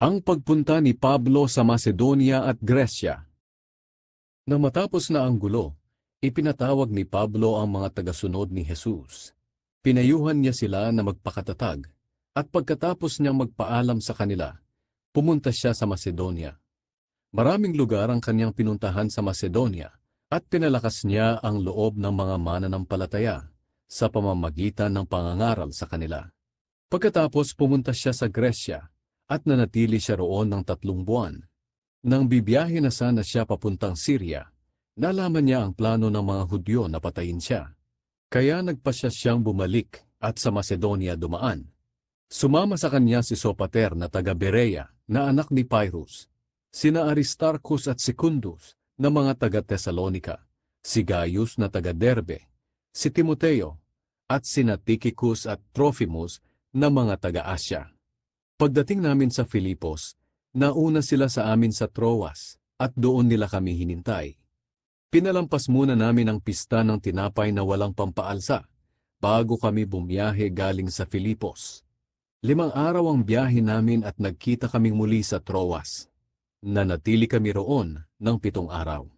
Ang pagpunta ni Pablo sa Macedonia at Gresya. Na matapos na ang gulo, ipinatawag ni Pablo ang mga tagasunod ni Jesus. Pinayuhan niya sila na magpakatatag, at pagkatapos niyang magpaalam sa kanila, pumunta siya sa Macedonia. Maraming lugar ang kanyang pinuntahan sa Macedonia, at pinalakas niya ang loob ng mga mananampalataya sa pamamagitan ng pangangaral sa kanila. Pagkatapos pumunta siya sa Gresya, at nanatili siya roon ng 3 buwan. Nang bibiyahe na sana siya papuntang Syria, nalaman niya ang plano ng mga Hudyo na patayin siya. Kaya nagpasya siyang bumalik at sa Macedonia dumaan. Sumama sa kanya si Sopater na taga Berea na anak ni Pyrrhus, sina Aristarchus at Secundus na mga taga Thessalonica, si Gaius na taga Derbe, si Timoteo, at sina Tychicus at Trophimus na mga taga Asya. Pagdating namin sa Filipos, nauna sila sa amin sa Troas, at doon nila kami hinintay. Pinalampas muna namin ang pista ng tinapay na walang pampaalsa, bago kami bumiyahe galing sa Filipos. 5 araw ang biyahe namin at nagkita kaming muli sa Troas. Nanatili kami roon ng 7 araw.